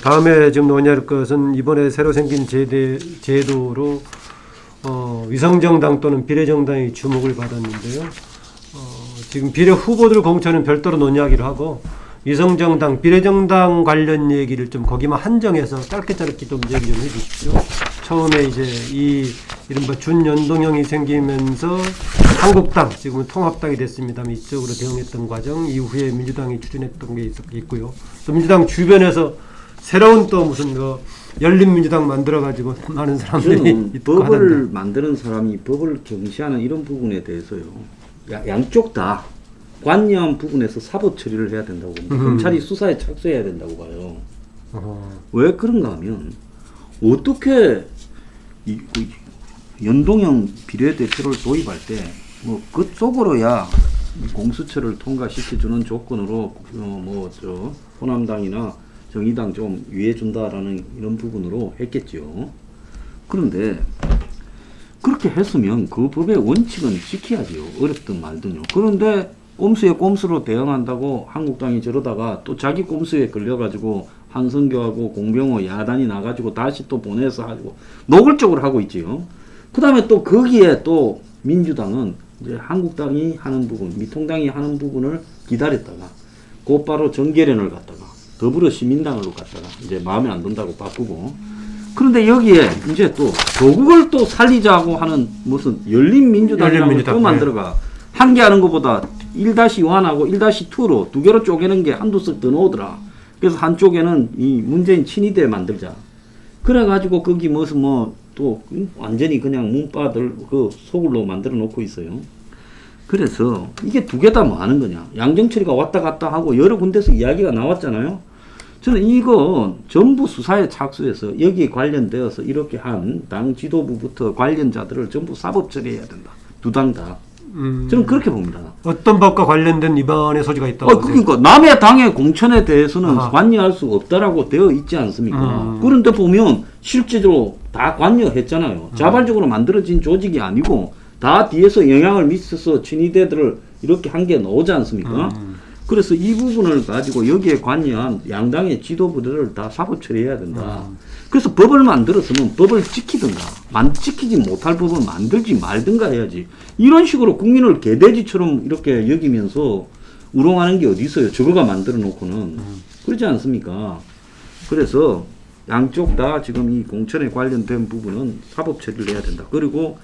다음에 지금 논의할 것은 이번에 새로 생긴 제도로 위성정당 또는 비례정당이 주목을 받았는데요. 지금 비례 후보들 공천은 별도로 논의하기로 하고 위성정당, 비례정당 관련 얘기를 좀 거기만 한정해서 짧게 좀 얘기 좀 해주십시오. 처음에 이제 이 이른바 준연동형이 생기면서 한국당, 지금은 통합당이 됐습니다만 이쪽으로 대응했던 과정, 이후에 민주당이 추진했던 게 있고요. 또 민주당 주변에서 새로운 또 무슨 열린민주당 만들어가지고 많은 사람들이 법을 만드는 사람이 법을 경시하는 이런 부분에 대해서요. 양쪽 다 관여한 부분에서 사법 처리를 해야 된다고 봅니다. 검찰이 수사에 착수해야 된다고 봐요. 왜 그런가 하면 어떻게 연동형 비례대표를 도입할 때 뭐 그쪽으로야 공수처를 통과시켜주는 조건으로 호남당이나 정의당 좀 유예준다라는 이런 부분으로 했겠죠. 그런데 그렇게 했으면 그 법의 원칙은 지켜야죠. 어렵든 말든요. 그런데 꼼수에 꼼수로 대응한다고 한국당이 저러다가 또 자기 꼼수에 걸려가지고 한성교하고 공병호 야단이 나가지고 다시 또 보내서 하고 노골적으로 하고 있지요. 그 다음에 또 거기에 또 민주당은 이제 한국당이 하는 부분, 미통당이 하는 부분을 기다렸다가 곧바로 정계련을 갖다가 더불어시민당으로 갔다가 이제 마음에 안 든다고 바꾸고. 그런데 여기에 이제 또 조국을 또 살리자고 하는 무슨 열린민주당이라고 또 만들어가 한 개 하는 것보다 1-1하고 1-2로 두 개로 쪼개는 게 한두 석 더 나오더라. 그래서 한쪽에는 이 문재인 친위대 만들자. 그래가지고 거기 무슨 또 완전히 그냥 문바들 그 속을로 만들어 놓고 있어요. 그래서 이게 두 개 다 뭐 하는 거냐. 양정철이가 왔다 갔다 하고 여러 군데서 이야기가 나왔잖아요. 저는 이거 전부 수사에 착수해서 여기에 관련되어서 이렇게 한 당 지도부부터 관련자들을 전부 사법 처리해야 된다. 두 당 다. 저는 그렇게 봅니다. 어떤 법과 관련된 위반의 소지가 있다고 그러니까 남의 당의 공천에 대해서는 관여할 수 없다라고 되어 있지 않습니까? 그런데 보면 실제로 다 관여했잖아요. 자발적으로 만들어진 조직이 아니고 다 뒤에서 영향을 미쳐서 친위대들을 이렇게 한 게 나오지 않습니까? 그래서 이 부분을 가지고 여기에 관여한 양당의 지도부들을 다 사법 처리해야 된다. 그래서 법을 만들었으면 법을 지키든가, 지키지 못할 법을 만들지 말든가 해야지. 이런 식으로 국민을 개돼지처럼 이렇게 여기면서 우롱하는 게 어디 있어요? 저거가 만들어 놓고는. 그렇지 않습니까? 그래서 양쪽 다 지금 이 공천에 관련된 부분은 사법 처리를 해야 된다. 그리고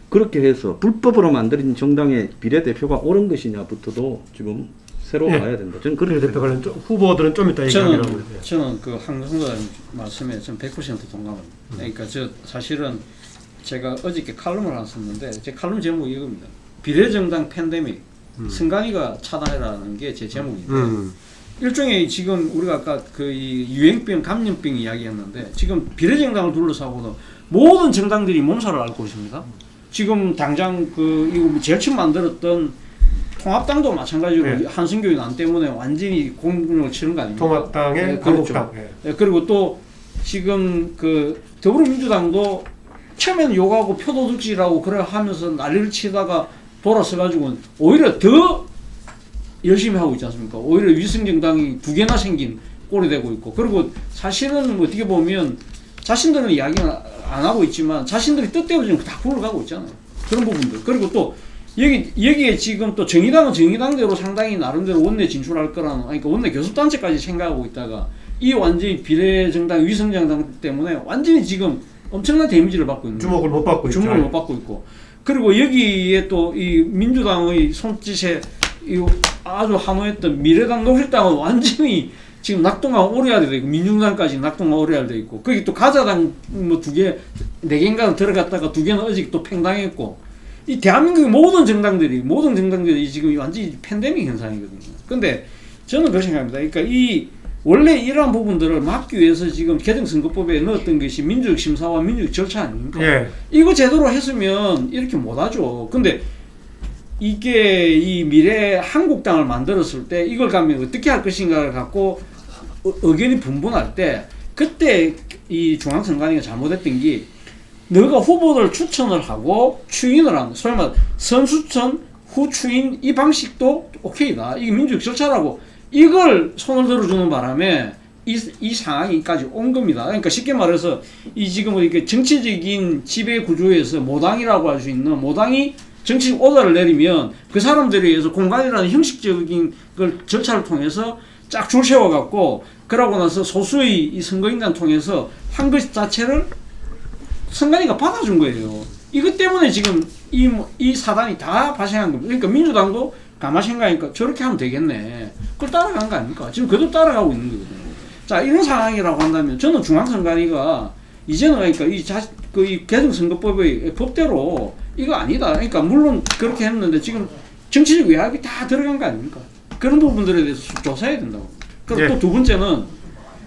그렇게 해서 불법으로 만들어진 정당의 비례대표가 옳은 것이냐부터도 지금 새로 봐야 된다. 저는 그렇게 대표 관련 후보들은 좀 이따 얘기하기로 하고요. 저는 그 황정선 말씀에 전 100% 동감합니다. 그러니까 사실은 제가 어저께 칼럼을 하나 썼는데 제 칼럼 제목이 이겁니다. 비례정당 팬데믹, 승강이가 차단해라는 게 제 제목인데 일종의 지금 우리가 아까 그 유행병, 감염병 이야기했는데 지금 비례정당을 둘러싸고도 모든 정당들이 몸살을 앓고 있습니다. 지금 당장 이거 제일 처음 만들었던 통합당도 마찬가지로 한승교의 난 때문에 완전히 공격을 치는 거 아닙니까? 통합당의 한국당. 그리고 또 지금 그 더불어민주당도 처음에는 욕하고 표도둑질하고 그래 하면서 난리를 치다가 돌아서 가지고 오히려 더 열심히 하고 있지 않습니까? 오히려 위성정당이 두 개나 생긴 꼴이 되고 있고. 그리고 사실은 어떻게 보면 자신들은 이야기는 안 하고 있지만 자신들이 뜻대로 지금 다 굴러가고 있잖아요. 그런 부분들. 그리고 또 여기에 지금 또 정의당은 정의당대로 상당히 나름대로 원내 진출할 거라는, 그러니까 원내 교섭단체까지 생각하고 있다가 이 완전히 비례정당, 위성정당 때문에 완전히 지금 엄청난 데미지를 받고 있는 주목을 못 받고 있죠. 주목을 못 받고 있고. 그리고 여기에 또 이 민주당의 손짓에 이 아주 한호했던 미래당, 녹색당은 완전히 지금 낙동강 오래야 돼 있고, 민중당까지 낙동강 오래야 돼 있고, 거기 또 가자당 뭐 두 개, 네 개인가 들어갔다가 두 개는 어제 또 팽당했고, 이 대한민국의 모든 정당들이 지금 완전히 팬데믹 현상이거든요. 근데 저는 그렇게 생각합니다. 그러니까 원래 이러한 부분들을 막기 위해서 지금 개정선거법에 넣었던 것이 민주적 심사와 민주적 절차 아닙니까? 예. 이거 제대로 했으면 이렇게 못하죠. 근데 이게 이 미래 한국당을 만들었을 때 이걸 가면 어떻게 할 것인가를 갖고 의견이 분분할 때 그때 이 중앙선관위가 잘못했던 게 너가 후보들 추천을 하고 추인을 하는, 소위 말해 선수천 후 추인 이 방식도 오케이다. 이게 민주적 절차라고 이걸 손을 들어주는 바람에 이 상황이까지 온 겁니다. 그러니까 쉽게 말해서 이 지금 이렇게 정치적인 지배 구조에서 모당이라고 할 수 있는 모당이 정치적 오더를 내리면 그 사람들에 의해서 공간이라는 형식적인 걸 절차를 통해서 쫙 줄 세워갖고 그러고 나서 소수의 이 선거인단 통해서 한 것 자체를 선관위가 받아준 거예요. 이것 때문에 지금 이 사단이 다 발생한 겁니다. 그러니까 민주당도 가만히 생각하니까 저렇게 하면 되겠네. 그걸 따라간 거 아닙니까? 지금 그도 따라가고 있는 거거든요. 자, 이런 상황이라고 한다면 저는 중앙선관위가 이제는 그러니까 이 개정선거법의 법대로 이거 아니다. 그러니까 물론 그렇게 했는데 지금 정치적 외압이 다 들어간 거 아닙니까? 그런 부분들에 대해서 조사해야 된다고. 그리고 예. 또 두 번째는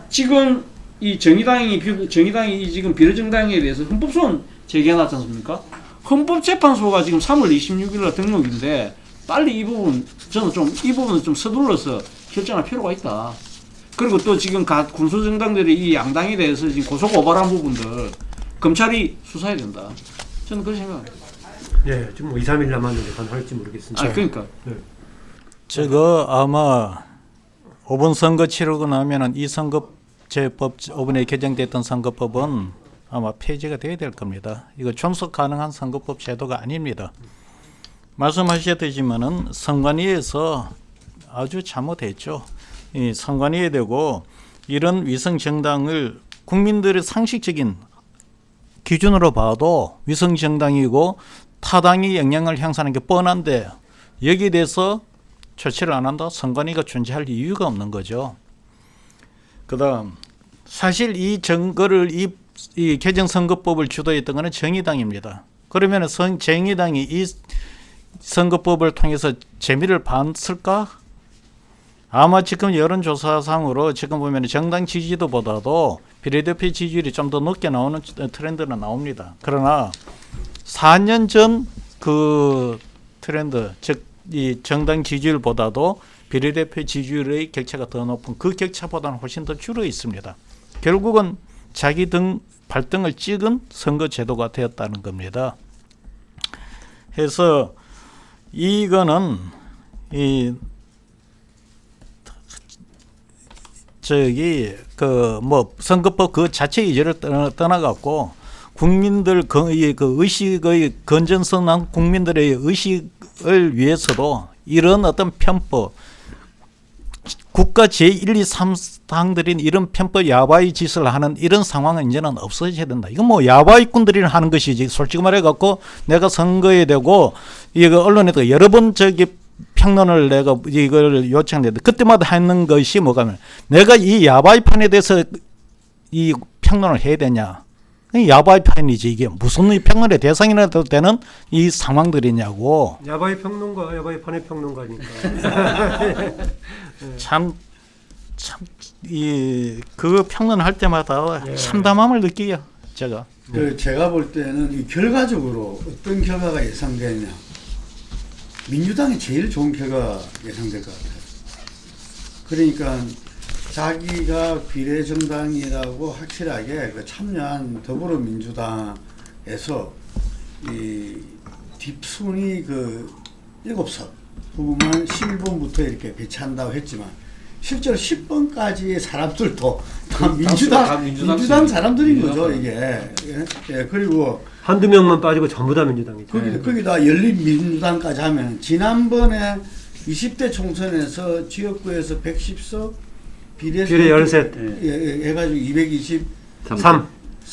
지금 이 정의당이 지금 비례정당에 대해서 헌법소원 제기해놨지 않습니까? 헌법재판소가 지금 3월 26일 날 등록인데 빨리 이 부분은 좀 서둘러서 결정할 필요가 있다. 그리고 또 지금 각 군소정당들이 이 양당에 대해서 지금 고소고발한 부분들 검찰이 수사해야 된다. 저는 그렇게 생각합니다. 예, 지금 뭐 2, 3일 남았는데 가능할지 모르겠습니다. 아, 그러니까. 네. 저거 아마 5번 선거 치르고 나면은 이 선거제법 5번에 개정됐던 선거법은 아마 폐지가 돼야 될 겁니다. 이거 존속 가능한 선거법 제도가 아닙니다. 말씀하셨듯이면은 선관위에서 아주 잘못했죠. 이 선관위에 대고 이런 위성 정당을 국민들의 상식적인 기준으로 봐도 위성 정당이고 타당이 영향을 행사하는 게 뻔한데 여기에 대해서 조치를 안 한다? 선관위가 존재할 이유가 없는 거죠. 그다음 사실 이 정거를 이 개정선거법을 주도했던 것은 정의당입니다. 그러면 정의당이 이 선거법을 통해서 재미를 봤을까? 아마 지금 여론조사상으로 지금 보면 정당 지지도보다도 비례대표 지지율이 좀 더 높게 나오는 트렌드는 나옵니다. 그러나 4년 전 그 트렌드, 즉 이 정당 지지율보다도 비례대표 지지율의 격차가 더 높은 그 격차보다는 훨씬 더 줄어 있습니다. 결국은 자기 발등을 찍은 선거제도가 되었다는 겁니다. 해서 이거는 선거법 그 자체 이제를 떠나갖고 국민들 그 의식의 건전성한 국민들의 의식을 위해서도 이런 어떤 편법 국가 제1, 2, 3당들인 이런 편법 야바이 짓을 하는 이런 상황은 이제는 없어져야 된다. 이건 뭐 야바이꾼들이 하는 것이지. 솔직히 말해갖고 내가 선거에 대고 이거 언론에도 여러 번 평론을 내가 이걸 요청했는데 그때마다 하는 것이 뭐냐면 내가 이 야바이판에 대해서 이 평론을 해야 되냐. 야바이판이지 이게 무슨 평론의 대상이라도 되는 이 상황들이냐고. 야바이 평론가, 야바이 판의 평론가니까. 그 평론할 때마다 참담함을 느끼요. 제가. 제가 볼 때는 이 결과적으로 어떤 결과가 예상되냐. 민주당이 제일 좋은 결과가 예상될 것 같아요. 그러니까 자기가 비례정당이라고 확실하게 그 참여한 더불어민주당에서 이 뒷순위 그 7석 부분만 11번부터 이렇게 배치한다고 했지만 실제로 10번까지의 사람들도 다 민주당 사람들인 거죠, 이게. 예, 그리고 한두 명만 빠지고 전부 다 민주당이죠. 거기다 열린민주당까지 하면 지난번에 20대 총선에서 지역구에서 110석 비례 13. 해가지고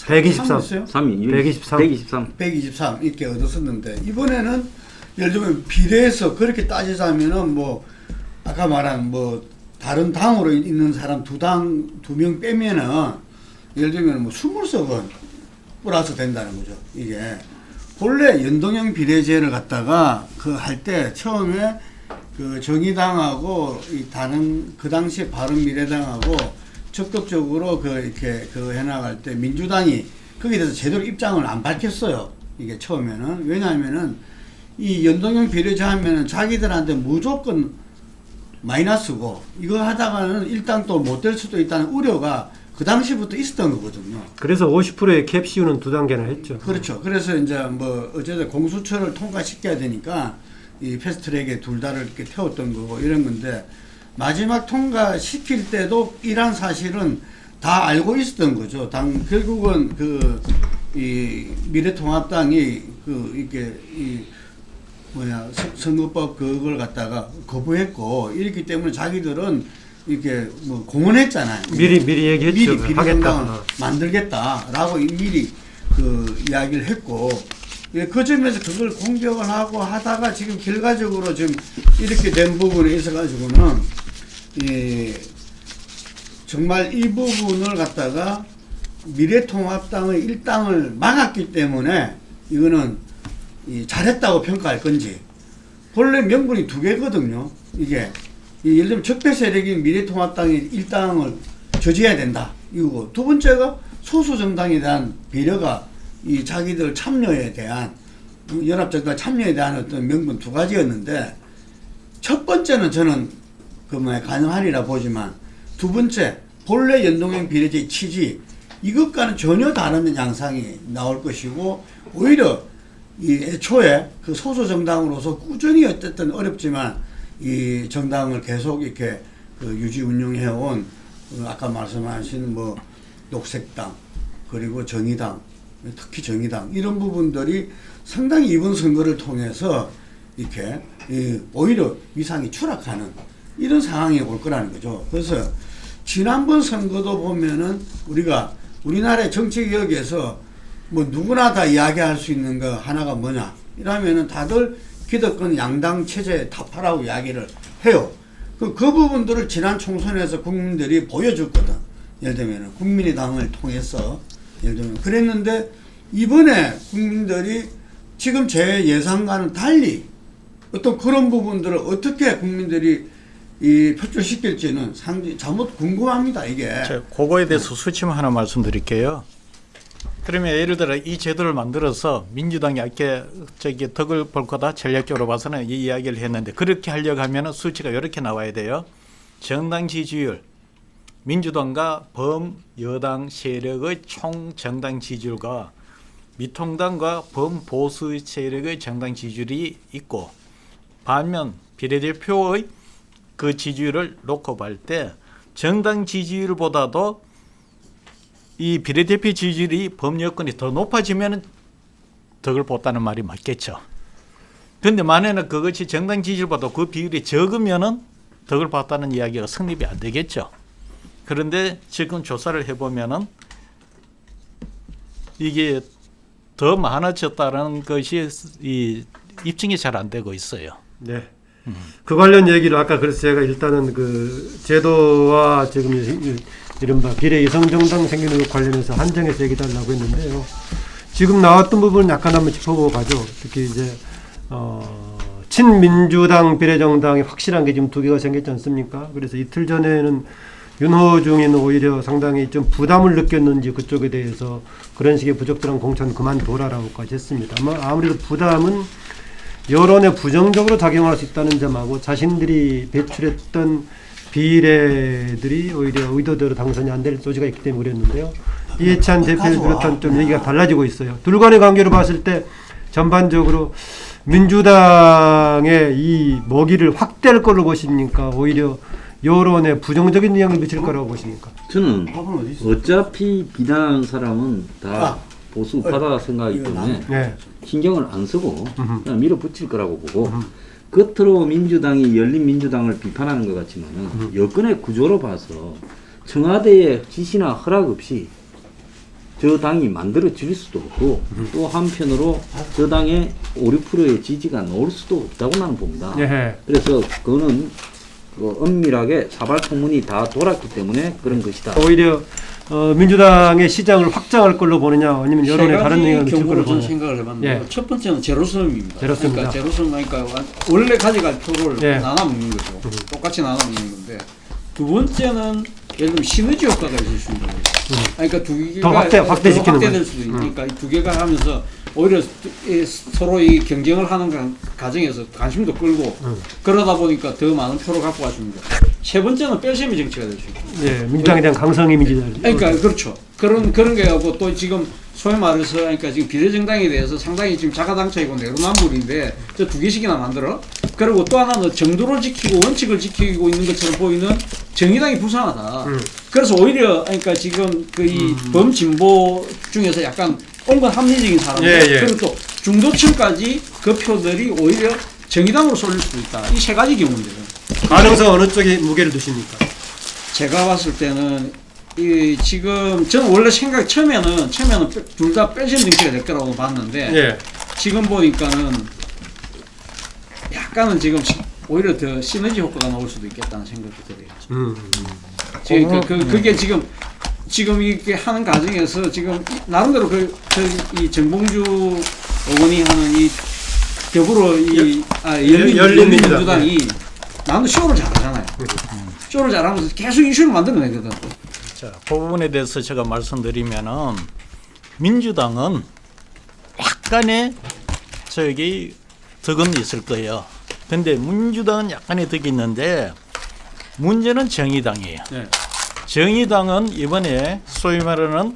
123. 123 이렇게 얻었었는데 이번에는 예를 들면 비례에서 그렇게 따지자면은 뭐 아까 말한 뭐 다른 당으로 있는 사람 두 명 빼면은 예를 들면 뭐 20석은 플러스 된다는 거죠. 이게 본래 연동형 비례제를 갖다가 그 할 때 처음에 그 정의당하고 이 다른 그 당시 바른미래당하고 적극적으로 이렇게 해나갈 때 민주당이 거기에 대해서 제대로 입장을 안 밝혔어요. 이게 처음에는. 왜냐하면은 이 연동형 비례제 하면은 자기들한테 무조건 마이너스고 이거 하다가는 일단 또 못 될 수도 있다는 우려가 그 당시부터 있었던 거거든요. 그래서 50%의 캡 씌우는 2단계나 했죠. 그렇죠. 그래서 이제 뭐 어쨌든 공수처를 통과시켜야 되니까 이 패스트트랙에 둘 다를 이렇게 태웠던 거고 이런 건데 마지막 통과시킬 때도 이란 사실은 다 알고 있었던 거죠. 결국은 이 미래통합당이 이렇게 선거법 그걸 갖다가 거부했고 이렇기 때문에 자기들은 이렇게 뭐 공언했잖아요. 미리 얘기했죠. 미리 비례정당을 만들겠다라고 미리 이야기를 했고, 그 점에서 그걸 공격을 하고 하다가 지금 결과적으로 지금 이렇게 된 부분에 있어가지고는 정말 이 부분을 갖다가 미래통합당의 일당을 막았기 때문에 이거는 잘했다고 평가할 건지. 본래 명분이 두 개거든요. 이게 예를 들면 적폐 세력인 미래통합당이 일당을 저지해야 된다 이거고, 두 번째가 소수 정당에 대한 배려가 이 자기들 참여에 대한 연합정당 참여에 대한 어떤 명분 두 가지였는데, 첫 번째는 저는 가능하리라 보지만, 두 번째 본래 연동형 비례제의 취지 이것과는 전혀 다른 양상이 나올 것이고, 오히려 이 애초에 그 소수 정당으로서 꾸준히 어쨌든 어렵지만 이 정당을 계속 이렇게 유지 운영해온 아까 말씀하신 뭐 녹색당 그리고 정의당, 특히 정의당 이런 부분들이 상당히 이번 선거를 통해서 이렇게 오히려 위상이 추락하는 이런 상황이 올 거라는 거죠. 그래서 지난번 선거도 보면은 우리가 우리나라의 정치 개혁에서 뭐 누구나 다 이야기할 수 있는 거 하나가 뭐냐 이러면은 다들 기득권 양당 체제 타파라고 이야기를 해요. 그 부분들을 지난 총선에서 국민들이 보여줬거든. 예를 들면 국민의당을 통해서 예를 들면 그랬는데, 이번에 국민들이 지금 제 예상과는 달리 어떤 그런 부분들을 어떻게 국민들이 표출시킬지는 상당히 잘못 궁금합니다. 이게. 그거에 대해서 수침 하나 말씀드릴게요. 그러면 예를 들어 이 제도를 만들어서 민주당이 이렇게 덕을 볼 거다 전략적으로 봐서는 이 이야기를 했는데, 그렇게 하려고 하면 수치가 이렇게 나와야 돼요. 정당 지지율, 민주당과 범여당 세력의 총 정당 지지율과 미통당과 범보수 세력의 정당 지지율이 있고, 반면 비례대표의 그 지지율을 놓고 볼 때 정당 지지율보다도 이 비례대표 지지율이 범여권이 더 높아지면 덕을 봤다는 말이 맞겠죠. 그런데 만약에 그것이 정당 지지율보다 그 비율이 적으면은 덕을 봤다는 이야기가 성립이 안 되겠죠. 그런데 지금 조사를 해보면은 이게 더 많아졌다는 것이 입증이 잘 안 되고 있어요. 네. 그 관련 얘기를 아까 그래서 제가 일단은 그 제도와 지금 이른바 비례 위성정당 생기는 것 관련해서 한정해서 얘기해달라고 했는데요. 지금 나왔던 부분은 약간 한번 짚어보고 가죠. 특히 이제 친민주당 비례정당이 확실한 게 지금 두 개가 생겼지 않습니까? 그래서 이틀 전에는 윤호중이는 오히려 상당히 좀 부담을 느꼈는지 그쪽에 대해서 그런 식의 부적절한 공천 그만둬라라고까지 했습니다. 아무래도 부담은 여론에 부정적으로 작용할 수 있다는 점하고 자신들이 배출했던 비례들이 오히려 의도대로 당선이 안 될 소지가 있기 때문에 그랬는데요. 이해찬 대표를 비롯한 좀 얘기가 달라지고 있어요. 둘 간의 관계로 봤을 때 전반적으로 민주당의 이 먹이를 확대할 걸로 보십니까? 오히려 여론에 부정적인 영향을 미칠 거라고 보십니까? 저는 어차피 비난하는 사람은 다 보수파다 생각이기 때문에 네. 신경을 안 쓰고 그냥 밀어붙일 거라고 보고, 겉으로 민주당이 열린민주당을 비판하는 것 같지만은 여권의 구조로 봐서 청와대의 지시나 허락 없이 저 당이 만들어질 수도 없고, 또 한편으로 저 당의 5, 6%의 지지가 나올 수도 없다고 나는 봅니다. 예. 그래서 그거는 엄밀하게 사발통문이 다 돌았기 때문에 그런 것이다. 오히려 민주당의 시장을 확장할 걸로 보느냐, 아니면 여론에 다른 영향을 미칠 걸로 저는 보느냐. 생각을 해봤는데, 예. 첫 번째는 제로섬입니다. 제로섬입니다. 그러니까 제로섬 그러니까 원래 가져갈 표를 예. 나눠 먹는 거죠. 똑같이 나눠 먹는 건데, 두 번째는 예를 들면 시너지 효과가 있을 수 있는 거예요. 그러니까 두 개가 확대시키는 확대될 수도 있으니까 두 개가 하면서 오히려 서로 이 경쟁을 하는 과정에서 관심도 끌고 그러다 보니까 더 많은 표를 갖고 가십니다. 세 번째는 뺄셈이 정치가 될 수 있고. 예, 민주당에 대한 강성 이미지. 그러니까 그렇죠. 그런 게 하고 또 지금 소위 말해서 그러니까 지금 비례정당에 대해서 상당히 지금 자가당착이고 내로남불인데 저 두 개씩이나 만들어 그리고 또 하나는 정도를 지키고 원칙을 지키고 있는 것처럼 보이는 정의당이 부상하다. 그래서 오히려 그러니까 지금 그 이 범진보 중에서 약간 온건 합리적인 사람들 예, 예. 그리고 또 중도층까지 그 표들이 오히려 정의당으로 쏠릴 수도 있다. 이 세 가지 경우인데요. 가능성 어느 쪽에 무게를 두십니까? 제가 봤을 때는 이 지금 저는 원래 처음에는 둘 다 빼신 정치가 될 거라고 봤는데 예. 지금 보니까는 약간은 지금 오히려 더 시너지 효과가 나올 수도 있겠다는 생각이 들어요. 지금 그게 지금 이렇게 하는 과정에서 지금 나름대로 이 정봉주 의원이 하는 이 더불어 열린민주당이 나는 쇼를 잘하잖아요. 쇼를 잘하면서 계속 이슈를 만들어내거든. 자, 그 부분에 대해서 제가 말씀드리면은 민주당은 약간의 덕은 있을 거예요. 근데 민주당은 약간의 덕이 있는데 문제는 정의당이에요. 네. 정의당은 이번에 소위 말하는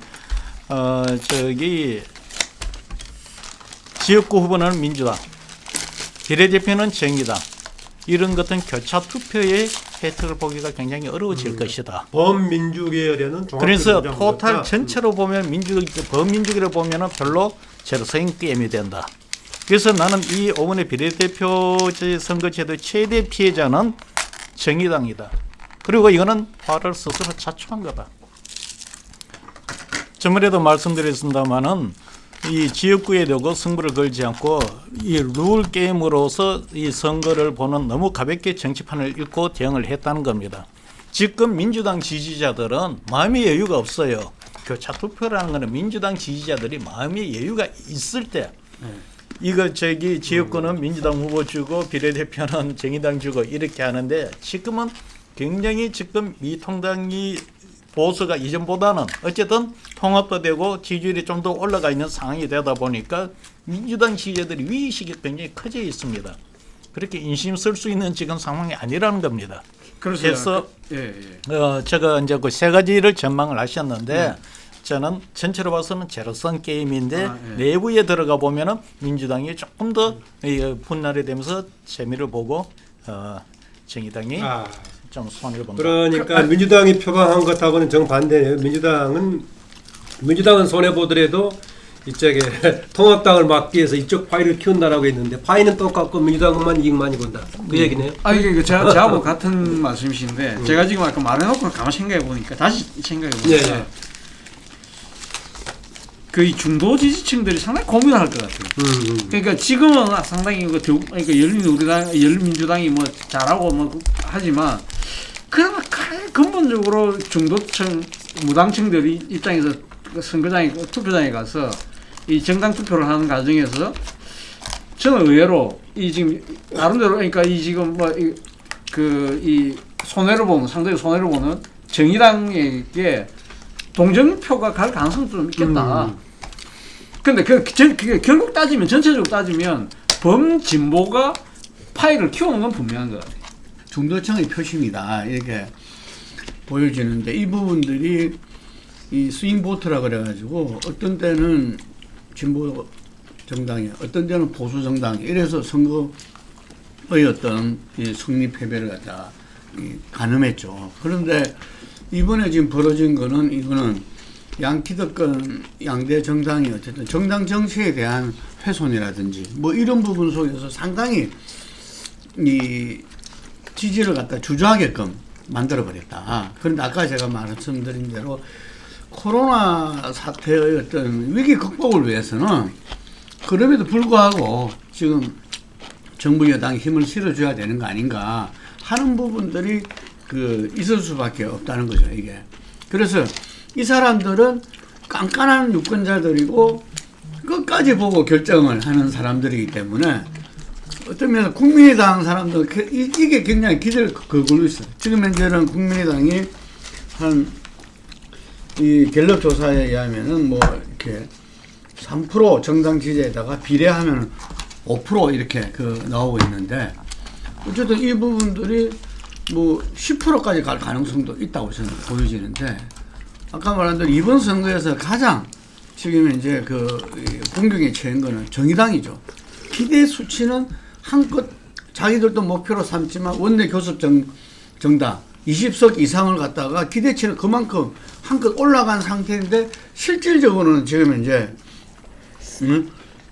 지역구 후보는 민주당, 비례대표는 정의당, 이런 것은 교차 투표의 혜택을 보기가 굉장히 어려워질 것이다. 범민주계열에는 그래서 토탈 전체로 보면 범민주계를 보면은 별로 제로성이 게임이 된다. 그래서 나는 이 5번의 비례대표 선거제도 최대 피해자는 정의당이다. 그리고 이거는 화를 스스로 자초한 거다. 저번에도 말씀드렸습니다마는 이 지역구에 대고 승부를 걸지 않고 이 룰 게임으로서 이 선거를 보는 너무 가볍게 정치판을 읽고 대응을 했다는 겁니다. 지금 민주당 지지자들은 마음의 여유가 없어요. 교차 투표라는 것은 민주당 지지자들이 마음의 여유가 있을 때 이거 지역구는 민주당 후보 주고 비례대표는 정의당 주고 이렇게 하는데 지금은 굉장히 지금 미통당이 보수가 이전보다는 어쨌든 통합도 되고 지지율이 좀 더 올라가 있는 상황이 되다 보니까 민주당 지지자들이 위의식이 굉장히 커져 있습니다. 그렇게 인심 쓸 수 있는 지금 상황이 아니라는 겁니다. 그래서 제가 이제 그 세 가지를 전망을 하셨는데 저는 전체로 봐서는 제로성 게임인데 내부에 들어가 보면은 민주당이 조금 더 분할이 되면서 재미를 보고 정의당이 좀 손해를 본다. 그러니까 민주당이 표방한 것하고는 정반대네요. 민주당은 손해 보더라도 이쪽에 통합당을 막기 위해서 이쪽 파이를 키운다라고 했는데 파이는 똑같고 민주당만 이익만이 본다. 그 얘기네요. 이게 저하고 같은 말씀이신데 제가 지금 아까 말해놓고 가만 생각해 보니까 다시 생각해 보니까 그 중도 지지층들이 상당히 고민을 할 것 같아요. 그러니까 지금은 상당히 그러니까 열린민주당이 뭐 잘하고 뭐 하지만 그러나 근본적으로 중도층 무당층들이 입장에서 선거장에 투표장에 가서 이 정당 투표를 하는 과정에서 저는 의외로 이 지금 나름대로 그러니까 이 지금 뭐 이 손해를 보는 상당히 손해를 보는 정의당에게 동정표가 갈 가능성이 좀 있겠다. 근데 그게 결국 따지면 전체적으로 따지면 범진보가 파이를 키우는 건 분명한 것 같아요. 중도층의 표심이다 이렇게 보여지는데 이 부분들이 이 스윙 보트라 그래가지고 어떤 때는 진보 정당이 어떤 때는 보수 정당이 이래서 선거의 어떤 이 승리 패배를 갖다 가늠했죠. 그런데 이번에 지금 벌어진 거는 이거는 양키득권 양대 정당이 어쨌든 정당 정치에 대한 훼손이라든지 뭐 이런 부분 속에서 상당히 이 지지를 갖다 주저하게끔 만들어버렸다. 그런데 아까 제가 말씀드린 대로 코로나 사태의 어떤 위기 극복을 위해서는 그럼에도 불구하고 지금 정부 여당이 힘을 실어줘야 되는 거 아닌가 하는 부분들이 있을 수밖에 없다는 거죠, 이게. 그래서 이 사람들은 깐깐한 유권자들이고 끝까지 보고 결정을 하는 사람들이기 때문에 어떤 면에서 국민의당 사람들 이게 굉장히 기대를 걸고 있어요. 지금 현재는 국민의당이 이 갤럽 조사에 의하면은 뭐 이렇게 3% 정당 지지에다가 비례하면 5% 이렇게 나오고 있는데 어쨌든 이 부분들이 뭐 10%까지 갈 가능성도 있다고 저는 보여지는데 아까 말한 대로 이번 선거에서 가장 지금 이제 공격에 처한 거는 정의당이죠. 기대 수치는 한껏 자기들도 목표로 삼지만 원내 교섭 정당 20석 이상을 갖다가 기대치는 그만큼 한껏 올라간 상태인데 실질적으로는 지금 이제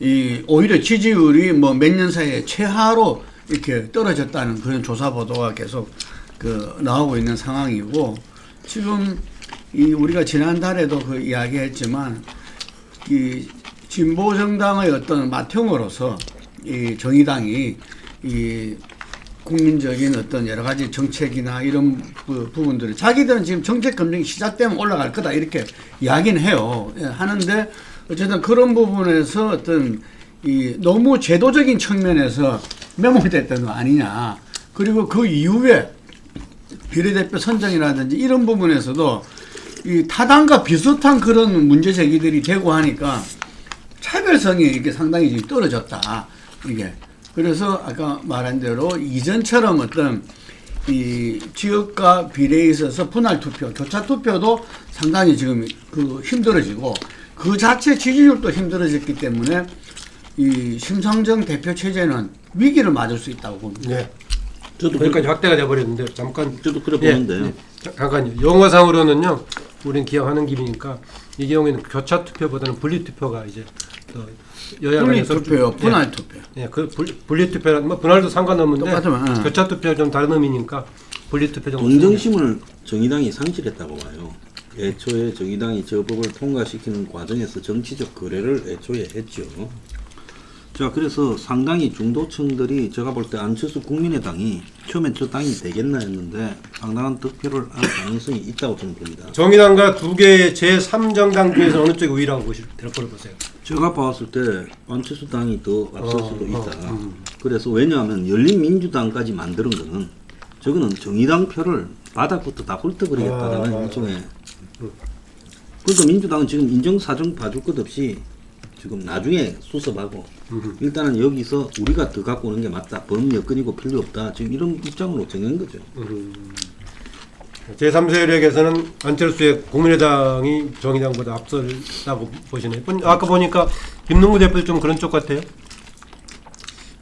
이 오히려 지지율이 뭐 몇 년 사이에 최하로 이렇게 떨어졌다는 그런 조사 보도가 계속 그 나오고 있는 상황이고 지금 이 우리가 지난달에도 그 이야기했지만 이 진보 정당의 어떤 맏형으로서 이 정의당이 이 국민적인 어떤 여러 가지 정책이나 이런 부분들을 자기들은 지금 정책 검증이 시작되면 올라갈 거다 이렇게 이야기는 해요. 예, 하는데 어쨌든 그런 부분에서 어떤 이 너무 제도적인 측면에서 매몰됐던 거 아니냐. 그리고 그 이후에 비례대표 선정이라든지 이런 부분에서도 이 타당과 비슷한 그런 문제 제기들이 되고 하니까 차별성이 이렇게 상당히 지금 떨어졌다. 이게. 그래서 아까 말한 대로 이전처럼 어떤 이 지역과 비례에 있어서 분할 투표, 교차 투표도 상당히 지금 그 힘들어지고 그 자체 지지율도 힘들어졌기 때문에 이 심상정 대표 체제는 위기를 맞을 수 있다고 봅니다. 네. 저도 여기까지 확대가 돼버렸는데 잠깐. 저도 그래 보는데요. 잠깐요. 용어상으로는요. 우린 기억하는 김이니까 이 경우에는 교차 투표보다는 분리 투표가 이제 더 여야 분리 간에서 투표요, 분할 투표. 예, 그 분리 투표는 뭐 분할도 상관없는데 똑같으면, 교차 투표 좀 다른 의미니까 분리 투표 정도. 동정심을 정의당이 상실했다고 봐요. 애초에 정의당이 저 법을 통과시키는 과정에서 정치적 거래를 애초에 했죠. 자, 그래서 상당히 중도층들이 제가 볼 때 안철수 국민의당이 처음엔 저 당이 되겠나 했는데 상당한 득표를 할 가능성이 있다고 저는 봅니다. 정의당과 두 개의 제3정당 중에서 어느 쪽이 우위라고 될 거로 보세요? 제가 봤을 때 안철수 당이 더 앞설 수도 있다. 그래서 왜냐하면 열린민주당까지 만드는 거는 저거는 정의당 표를 바닥부터 다 훑어버리겠다는 일종의. 그러니까 민주당은 지금 인정사정 봐줄 것 없이 지금 나중에 수습하고 일단은 여기서 우리가 더 갖고 오는 게 맞다. 법 여건이고 필요 없다. 지금 이런 입장으로 정한 거죠. 제3세력에서는 안철수의 국민의당이 정의당보다 앞설다고 보시네요. 아까 보니까 김능구 대표도 좀 그런 쪽 같아요.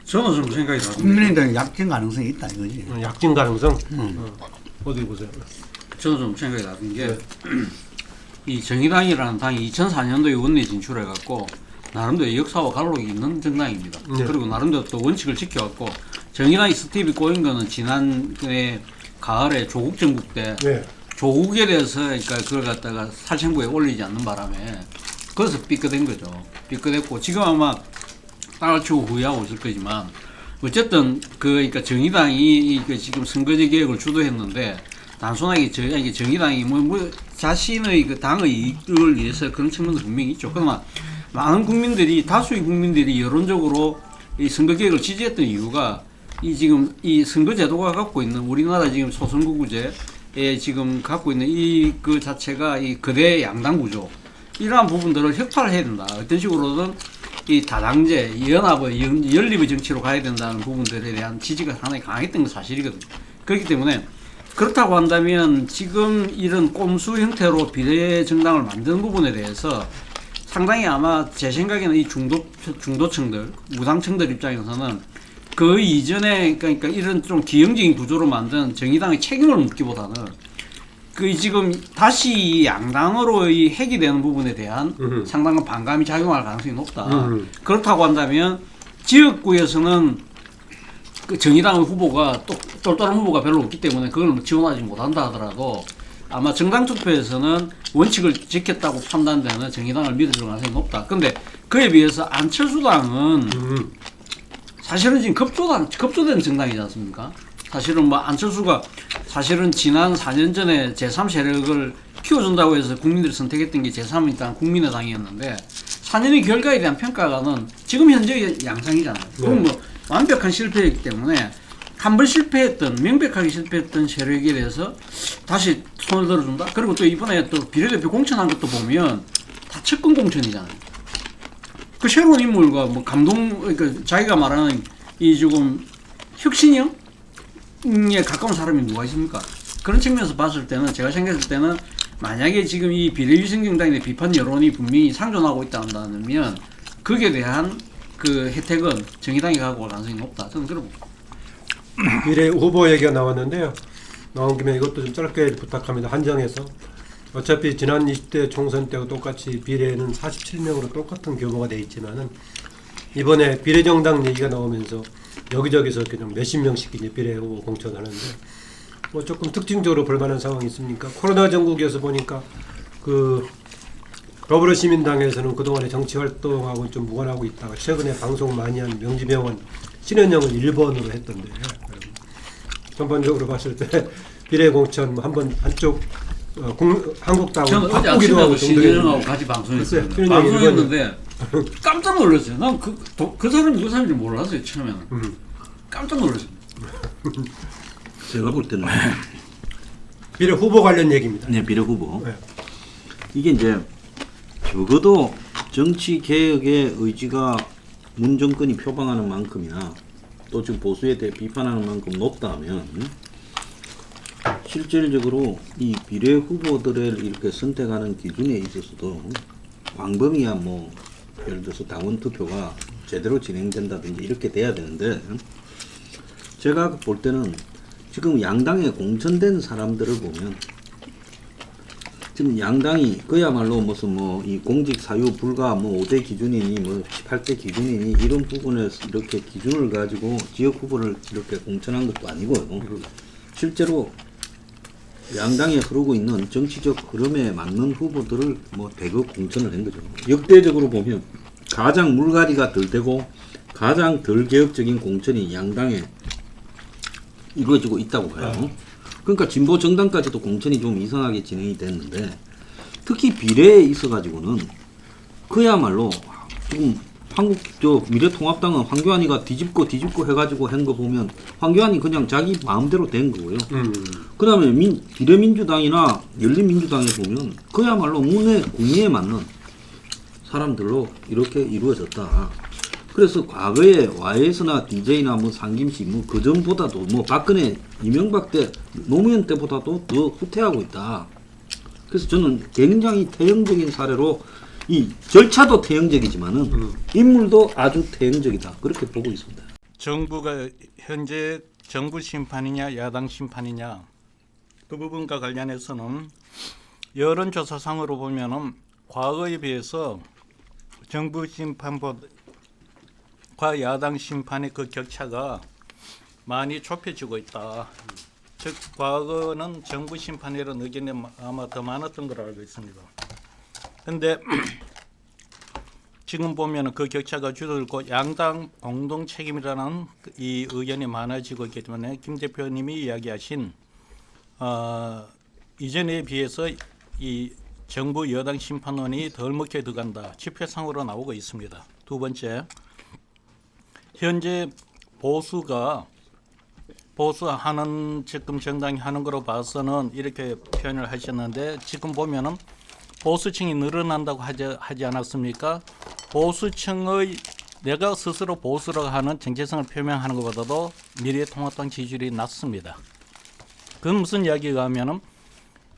저는 좀 생각이 다릅니다. 국민의당이 약진 가능성이 있다 이거지. 약진 가능성. 어디 보세요? 저는 좀 생각이 다른 게 이 정의당이라는 당이 2004년도에 원내 진출해갖고 나름대로 역사와 갈록이 있는 정당입니다. 네. 그리고 나름대로 또 원칙을 지켜갖고 정의당이 스텝이 꼬인 거는 지난해 가을에 조국 정국 때 네. 조국에 대해서 그러니까 그걸 갖다가 살생부에 올리지 않는 바람에 그래서 삐끗된 거죠. 삐끗했고 지금 아마 땅을 치고 후회하고 있을 거지만 어쨌든 그러니까 정의당이 지금 선거제 개혁을 주도했는데 단순하게 정의당이 뭐 자신의 그 당의 이익을 위해서 그런 측면도 분명히 있죠. 그러나 많은 국민들이 다수의 국민들이 여론적으로 이 선거 개혁을 지지했던 이유가 이 지금 이 선거제도가 갖고 있는 우리나라 지금 소선거구제에 지금 갖고 있는 이 그 자체가 이 거대 양당 구조 이러한 부분들을 혁파를 해야 된다. 어떤 식으로든 이 다당제, 연합의 연립의 정치로 가야 된다는 부분들에 대한 지지가 상당히 강했던 건 사실이거든요. 그렇기 때문에 그렇다고 한다면 지금 이런 꼼수 형태로 비례정당을 만드는 부분에 대해서 상당히 아마 제 생각에는 이 중도층들, 무당층들 입장에서는 그 이전에 그러니까 이런 좀 기형적인 구조로 만든 정의당의 책임을 묻기보다는 그 지금 다시 양당으로 이 핵이 되는 부분에 대한 상당한 반감이 작용할 가능성이 높다. 그렇다고 한다면 지역구에서는 그 정의당 후보가 또 똘똘한 후보가 별로 없기 때문에 그걸 지원하지 못한다 하더라도 아마 정당 투표에서는 원칙을 지켰다고 판단되는 정의당을 믿을 가능성이 높다. 근데 그에 비해서 안철수당은 사실은 지금 급조된 정당이지 않습니까? 사실은 뭐 안철수가 사실은 지난 4년 전에 제3세력을 키워준다고 해서 국민들이 선택했던 게 제3당 국민의당이었는데 4년의 결과에 대한 평가가는 지금 현재 양상이잖아요. 그럼 뭐 완벽한 실패이기 때문에 한 번 실패했던 명백하게 실패했던 세력에 대해서 다시 손을 들어준다. 그리고 또 이번에 또 비례대표 공천한 것도 보면 다 측근 공천이잖아요. 그 새로운 인물과 뭐 그러니까 자기가 말하는 이 조금 혁신형에 가까운 사람이 누가 있습니까? 그런 측면에서 봤을 때는 제가 생각했을 때는 만약에 지금 이 비례위성정당의 비판 여론이 분명히 상존하고 있다 한다면 거기에 대한 그 혜택은 정의당이 가고 갈 가능성이 높다. 저는 그렇게 봅니다. 비례 후보 얘기가 나왔는데요. 나온 김에 이것도 좀 짧게 부탁합니다. 한정해서. 어차피 지난 20대 총선 때와 똑같이 비례는 47명으로 똑같은 규모가 돼 있지만은 이번에 비례정당 얘기가 나오면서 여기저기서 그냥 몇십 명씩 이제 비례 후보 공천하는데 뭐 조금 특징적으로 볼만한 상황이 있습니까? 코로나 전국에서 보니까 그 더불어시민당에서는 그동안에 정치 활동하고는 좀 무관하고 있다가 최근에 방송 많이 한 명지병원 신현영은 1번으로 했던데 전반적으로 봤을 때 비례 공천 뭐 한번 한쪽 한국당은 저는 어제 바꾸기도 하고 아침에도 신현영하고 같이 방송했어요. 글쎄요, 방송했는데 깜짝 놀랐어요. 난 그 사람이 누구 사람인지 몰랐어요 처음에는. 깜짝 놀랐어요. 제가 볼 때는 비례 후보 관련 얘기입니다. 네, 비례 후보. 네. 이게 이제 적어도 정치 개혁의 의지가 문 정권이 표방하는 만큼이나 또 지금 보수에 대해 비판하는 만큼 높다면 실질적으로 이 비례 후보들을 이렇게 선택하는 기준에 있어서도 광범위한 뭐 예를 들어서 당원 투표가 제대로 진행된다든지 이렇게 돼야 되는데 제가 볼 때는 지금 양당에 공천된 사람들을 보면 지금 양당이 그야말로 무슨 뭐 이 공직 사유 불가 뭐 5대 기준이니 뭐 18대 기준이니 이런 부분에서 이렇게 기준을 가지고 지역 후보를 이렇게 공천한 것도 아니고요. 실제로 양당에 흐르고 있는 정치적 흐름에 맞는 후보들을 뭐 대거 공천을 한 거죠. 역대적으로 보면 가장 물갈이가 덜 되고 가장 덜 개혁적인 공천이 양당에 이루어지고 있다고 봐요. 그러니까 진보 정당까지도 공천이 좀 이상하게 진행이 됐는데 특히 비례에 있어가지고는 그야말로 지금 한국 미래통합당은 황교안이가 뒤집고 해가지고 한 거 보면 황교안이 그냥 자기 마음대로 된 거고요. 그다음에 비례민주당이나 열린민주당에 보면 그야말로 국민에 맞는 사람들로 이렇게 이루어졌다. 그래서 과거에 YS나 DJ나 뭐 상김씨 뭐 그전보다도 뭐 박근혜 이명박 때 노무현 때보다도 더 후퇴하고 있다. 그래서 저는 굉장히 태형적인 사례로 이 절차도 태형적이지만은 인물도 아주 태형적이다. 그렇게 보고 있습니다. 정부가 현재 정부 심판이냐 야당 심판이냐 그 부분과 관련해서는 여론조사상으로 보면은 과거에 비해서 정부 심판과 야당 심판의 그 격차가 많이 좁혀지고 있다. 즉 과거는 정부 심판이라는 의견이 아마 더 많았던 걸로 알고 있습니다. 그런데 지금 보면 그 격차가 줄어들고 양당 공동 책임이라는 이 의견이 많아지고 있기 때문에 김 대표님이 이야기하신 이전에 비해서 이 정부 여당 심판원이 덜 먹혀 들어간다. 지표상으로 나오고 있습니다. 두 번째, 현재 보수하는 지금 정당이 하는 거로 봐서는 이렇게 표현을 하셨는데 지금 보면은 보수층이 늘어난다고 하지 않았습니까? 보수층의 내가 스스로 보수라고 하는 정체성을 표명하는 것보다도 미래통합당 지지율이 낮습니다. 그건 무슨 이야기가 하면은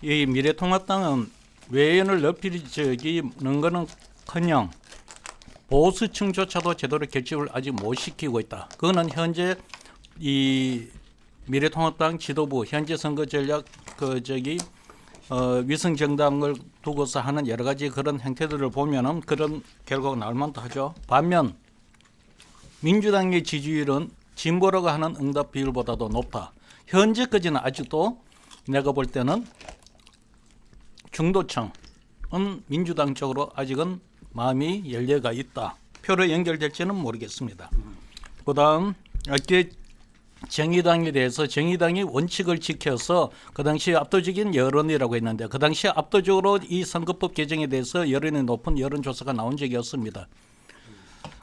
이 미래통합당은 외연을 넓히는 거는커녕 보수층조차도 제대로 결집을 아직 못 시키고 있다. 그거는 현재 이 미래통합당 지도부 현재 선거 전략 위성 정당을 두고서 하는 여러 가지 그런 행태들을 보면은 그런 결과가 나올 만도 하죠. 반면 민주당의 지지율은 진보라고 하는 응답 비율보다도 높다. 현재까지는 아직도 내가 볼 때는 중도층은 민주당 쪽으로 아직은 마음이 열려가 있다. 표로 연결될지는 모르겠습니다. 그다음 이렇게 정의당에 대해서 정의당이 원칙을 지켜서 그 당시 압도적인 여론이라고 했는데 그 당시 압도적으로 이 선거법 개정에 대해서 여론이 높은 여론조사가 나온 적이 없습니다.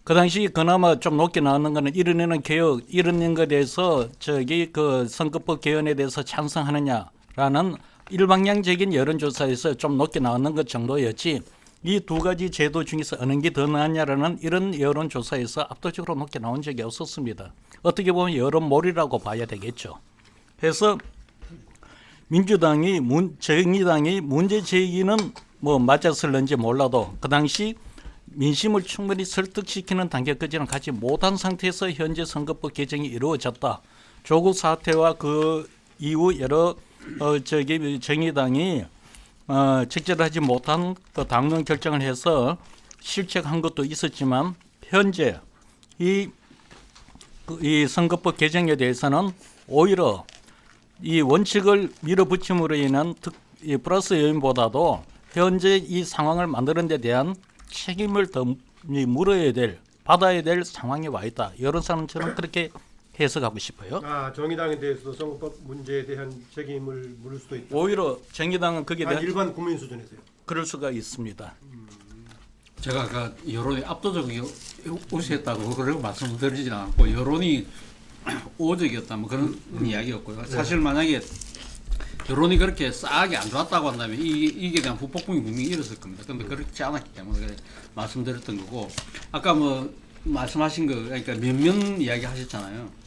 그 당시 그나마 좀 높게 나오는 거는 이뤄내는 개혁 이런 것에 대해서 그 선거법 개헌에 대해서 찬성하느냐라는 일방향적인 여론조사에서 좀 높게 나오는 것 정도였지 이 두 가지 제도 중에서 어느 게 더 나았냐라는 이런 여론조사에서 압도적으로 높게 나온 적이 없었습니다. 어떻게 보면 여론몰이라고 봐야 되겠죠. 그래서 정의당이 문제 제기는 뭐 맞았을는지 몰라도 그 당시 민심을 충분히 설득시키는 단계까지는 가지 못한 상태에서 현재 선거법 개정이 이루어졌다. 조국 사태와 그 이후 여러 정의당이 적절하지 못한 그 당론 결정을 해서 실책한 것도 있었지만 현재 이 선거법 개정에 대해서는 오히려 이 원칙을 밀어붙임으로 인한 이 플러스 요인보다도 현재 이 상황을 만드는 데 대한 책임을 더 물어야 될, 받아야 될 상황에 와 있다. 이런 사람처럼 그렇게 해석하고 싶어요. 정의당에 대해서도 선거법 문제에 대한 책임을 물을 수도 있다. 오히려 정의당은 거기에 대한 일반 국민 수준에서요. 그럴 수가 있습니다. 제가 아까 여론이 압도적이 우세했다고 그런 말씀을 드리진 않고 여론이 오적이었다 뭐 그런 이야기였고요. 사실 만약에 여론이 그렇게 싸하게 안 좋았다고 한다면 이게 대한 후폭풍이 분명히 일었을 겁니다. 그런데 그렇지 않았기 때문에 그래 말씀드렸던 거고 아까 뭐 말씀하신 거 그러니까 면면 이야기 하셨잖아요.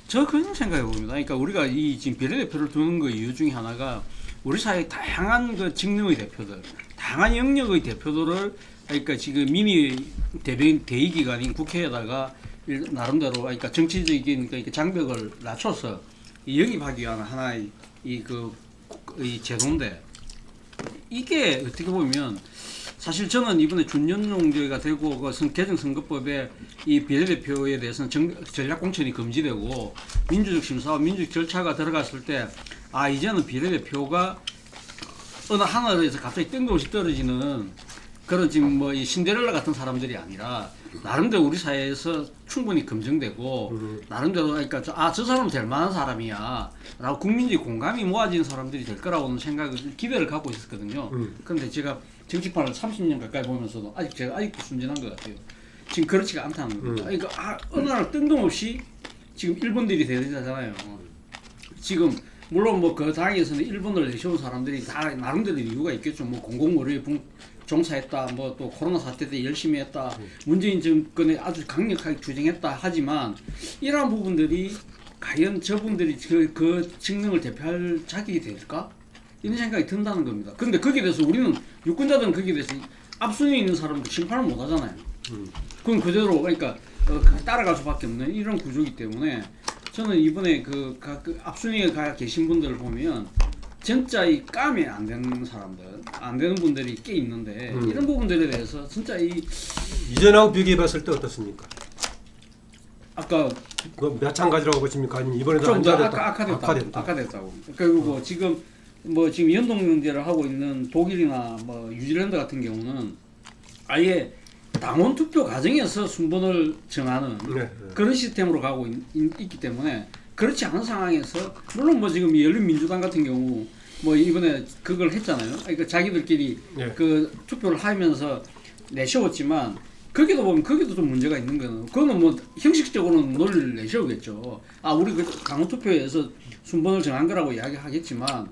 저 그런 생각해 봅니다. 그러니까 우리가 이 지금 비례대표를 두는 그 이유 중에 하나가 우리 사회 다양한 그 직능의 대표들, 다양한 영역의 대표들을 그러니까 지금 미니 대의기관인 국회에다가 나름대로 그러니까 정치적인 그러니까 장벽을 낮춰서 영입하기 위한 하나의 이 제도인데 이게 어떻게 보면 사실 저는 이번에 준연용제가 되고 그 개정 선거법에 이 비례대표에 대해서는 전략 공천이 금지되고 민주적 심사와 민주적 절차가 들어갔을 때 이제는 비례대표가 어느 하늘에서 갑자기 뜬금없이 떨어지는 그런 지금 뭐 이 신데렐라 같은 사람들이 아니라 나름대로 우리 사회에서 충분히 검증되고 나름대로 그러니까 저 사람은 될 만한 사람이야 라고 국민적 공감이 모아진 사람들이 될 거라고는 기대를 갖고 있었거든요. 그런데 제가 정치판을 30년 가까이 보면서도 제가 아직도 순진한 것 같아요. 지금 그렇지가 않다는 겁니다. 그러니까 어느 날 뜬금없이 지금 1번들이 되잖아요. 지금 물론 뭐 그 당에서는 1번을 내세운 사람들이 다 나름대로 이유가 있겠죠. 뭐 공공의료에 종사했다, 뭐 또 코로나 사태 때 열심히 했다, 문재인 정권에 아주 강력하게 주장했다 하지만 이러한 부분들이 과연 저분들이 그 직능을 대표할 자격이 될까? 이런 생각이 든다는 겁니다. 그런데 거기에 대해서 우리는 유권자들은 거기에 대해서 앞순위에 있는 사람들 심판을 못 하잖아요. 그건 그대로 그러니까 따라갈 수밖에 없는 이런 구조이기 때문에 저는 이번에 그 앞순위에 가 계신 분들을 보면 진짜 이 까매 안 되는 사람들, 안 되는 분들이 꽤 있는데 이런 부분들에 대해서 진짜 이전하고 비교해봤을 때 어떻습니까? 아까 마찬가지라고 보십니까? 아니면 이번에도 좀 더 악화됐다. 악화됐다고. 그리고 지금 연동제를 하고 있는 독일이나 뭐 뉴질랜드 같은 경우는 아예 당원 투표 과정에서 순번을 정하는 그런 시스템으로 가고 있기 때문에 그렇지 않은 상황에서 물론 뭐 지금 열린민주당 같은 경우 뭐 이번에 그걸 했잖아요. 그러니까 자기들끼리 그 투표를 하면서 내세웠지만 거기도 보면 거기도 좀 문제가 있는 거는 그거는 뭐 형식적으로는 논리를 내세우겠죠. 우리 그 당원 투표에서 순번을 정한 거라고 이야기하겠지만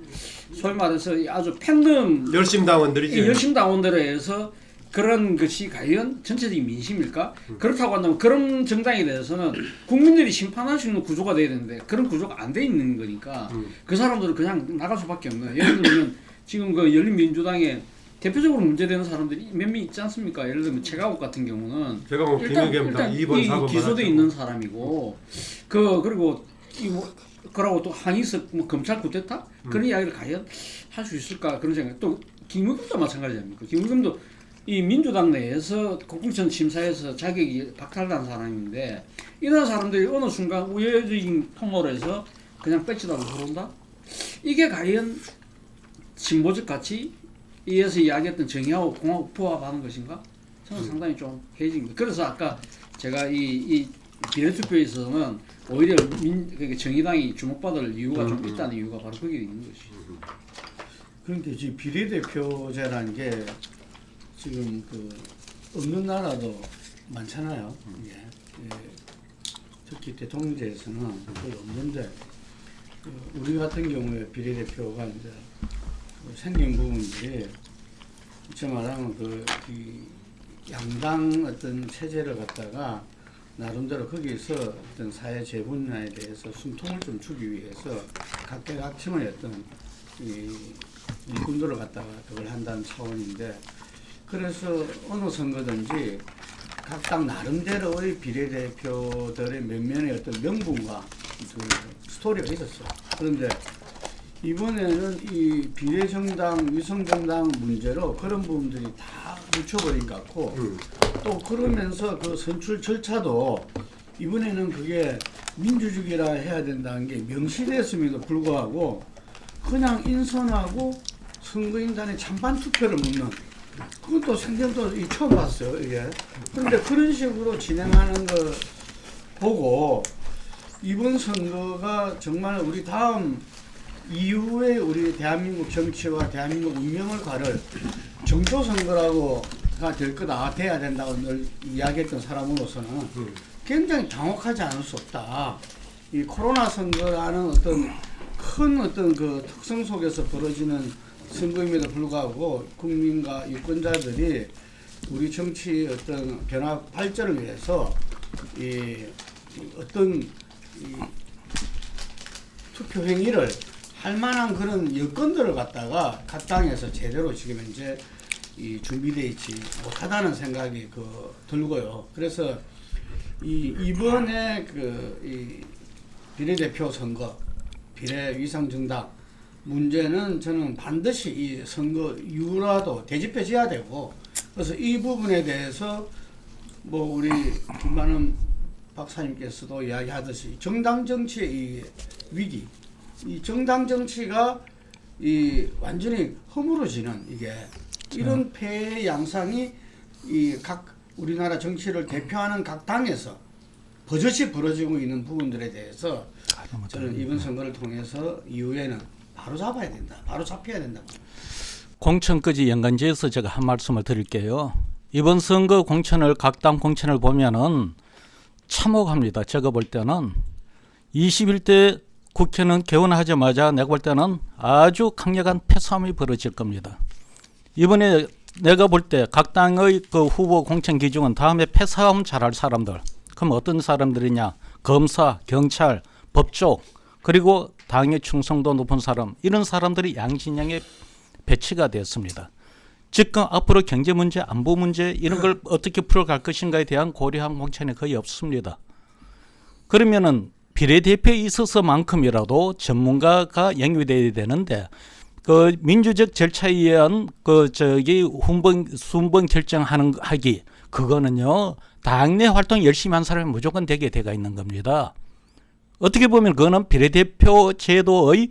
소위 말해서 아주 팬덤 열심 당원들이지. 열심 당원들에 의해서 그런 것이 과연 전체적인 민심일까? 그렇다고 한다면 그런 정당에 대해서는 국민들이 심판할 수 있는 구조가 돼야 되는데 그런 구조가 안 돼 있는 거니까 그 사람들은 그냥 나갈 수밖에 없는 거예요. 예를 들면 지금 그 열린민주당에 대표적으로 문제되는 사람들이 몇 명 있지 않습니까? 예를 들면 최강욱 같은 경우는 일단 2번, 4번 기소돼 있는 사람이고 그리고 그러고 또 항의석 뭐 검찰 쿠데타 그런 이야기를 과연 할 수 있을까 그런 생각. 또 김의겸도 마찬가지 아닙니까? 김의겸도 이 민주당 내에서 공천 심사에서 자격이 박탈난 사람인데 이런 사람들이 어느 순간 우회적인 통로로 해서 그냥 뺏지다고 들어온다? 이게 과연 진보적 가치에서 이야기했던 정의하고 공하고 부합하는 것인가? 저는 상당히 좀 해집니다. 그래서 아까 제가 이 비례투표에서는 오히려 정의당이 주목받을 이유가 좀 있다는 이유가 바로 거기에 있는 것이죠. 그러니까 지금 비례대표제라는 게 지금 없는 나라도 많잖아요. 특히 대통령제에서는 거의 없는데 우리 같은 경우에 비례대표가 이제 생긴 부분들이 제 말하면 이 양당 어떤 체제를 갖다가 나름대로 거기서 어떤 사회 재분야에 대해서 숨통을 좀 주기 위해서 각계각층의 어떤 일꾼들을 갖다가 그걸 한다는 차원인데 그래서 어느 선거든지 각 당 나름대로의 비례대표들의 면면의 어떤 명분과 그 스토리가 있었어. 그런데 이번에는 이 비례정당, 위성정당 문제로 그런 부분들이 다 묻혀버린 것 같고 또 그러면서 그 선출 절차도 이번에는 그게 민주주의라 해야 된다는 게 명시됐음에도 불구하고 그냥 인선하고 선거인단에 찬반 투표를 묻는 그건 또 생전도 처음 봤어요 이게. 그런데 그런 식으로 진행하는 거 보고 이번 선거가 정말 우리 다음 이후에 우리 대한민국 정치와 대한민국 운명을 가를 정조 선거라고가 될 거다, 돼야 된다고 늘 이야기했던 사람으로서는 굉장히 당혹하지 않을 수 없다. 이 코로나 선거라는 어떤 큰 어떤 그 특성 속에서 벌어지는 선거임에도 불구하고 국민과 유권자들이 우리 정치의 어떤 변화 발전을 위해서 이 어떤 이 투표 행위를 할 만한 그런 여건들을 갖다가 각 당에서 제대로 지금 현재 이 준비되어 있지 못하다는 생각이 들고요. 그래서 이번에 이 비례대표 선거, 비례 위상정당 문제는 저는 반드시 이 선거 이후라도 되짚어져야 되고, 그래서 이 부분에 대해서 뭐 우리 김만흠 박사님께서도 이야기하듯이 정당 정치의 이 위기, 이 정당 정치가 이 완전히 허물어지는 이게 이런 폐해 양상이 이 각 우리나라 정치를 대표하는 각 당에서 버젓이 벌어지고 있는 부분들에 대해서 저는 이번 선거를 통해서 이후에는 바로 잡아야 된다, 바로 잡혀야 된다. 공천까지 연관지어서 제가 한 말씀을 드릴게요. 이번 선거 공천을 각 당 공천을 보면은 참혹합니다. 제가 볼 때는 21대 국회는 개원하자마자 내가 볼 때는 아주 강력한 패싸움이 벌어질 겁니다. 이번에 내가 볼 때 각 당의 그 후보 공천 기준은 다음에 패싸움 잘할 사람들. 그럼 어떤 사람들이냐? 검사, 경찰, 법조, 그리고 당의 충성도 높은 사람, 이런 사람들이 양진양에 배치가 됐습니다. 즉 앞으로 경제 문제, 안보 문제 이런 걸 어떻게 풀어갈 것인가에 대한 고려한 공천이 거의 없습니다. 그러면은 비례대표에 있어서만큼이라도 전문가가 영입돼야 되는데 그 민주적 절차에 의한 순번 결정하기 그거는요 당내 활동 열심히 한 사람이 무조건 되게 돼가 있는 겁니다. 어떻게 보면 그거는 비례대표 제도의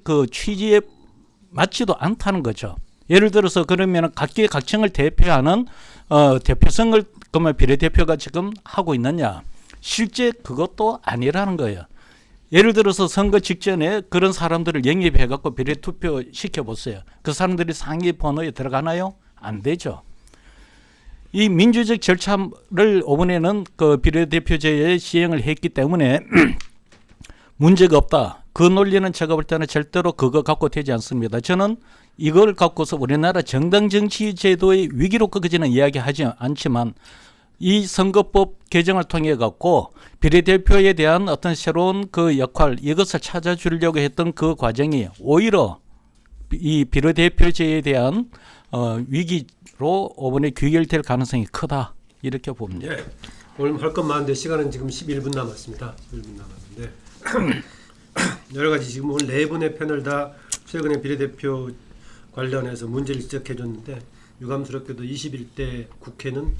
그 취지에 맞지도 않다는 거죠. 예를 들어서 그러면 각계 각층을 대표하는 대표성을 그러면 비례대표가 지금 하고 있느냐? 실제 그것도 아니라는 거예요. 예를 들어서 선거 직전에 그런 사람들을 영입해 갖고 비례 투표 시켜 보세요. 그 사람들이 상위 번호에 들어가나요? 안 되죠. 이 민주적 절차를 이번에는 그 비례대표제에 시행을 했기 때문에 문제가 없다. 그 논리는 제가 볼 때는 절대로 그거 갖고 되지 않습니다. 저는 이걸 갖고서 우리나라 정당 정치 제도의 위기로 끝까지는 이야기하지 않지만 이 선거법 개정을 통해 갖고 비례대표에 대한 어떤 새로운 그 역할 이것을 찾아주려고 했던 그 과정이 오히려 이 비례대표제에 대한 위기로 이번에 귀결될 가능성이 크다 이렇게 봅니다. 예. 오늘 할 것 많은데 시간은 지금 11분 남았습니다. 11분 남았는데 여러 가지 지금 오늘 네 분의 패널 다 최근에 비례대표 관련해서 문제를 지적해 줬는데 유감스럽게도 21대 국회는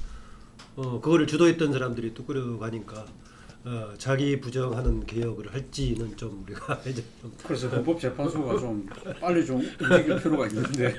그거를 주도했던 사람들이 또 끌어가니까 자기 부정하는 개혁을 할지는 좀 우리가 이제 좀 그래서 헌법재판소가 좀 빨리 좀 움직일 필요가 있는데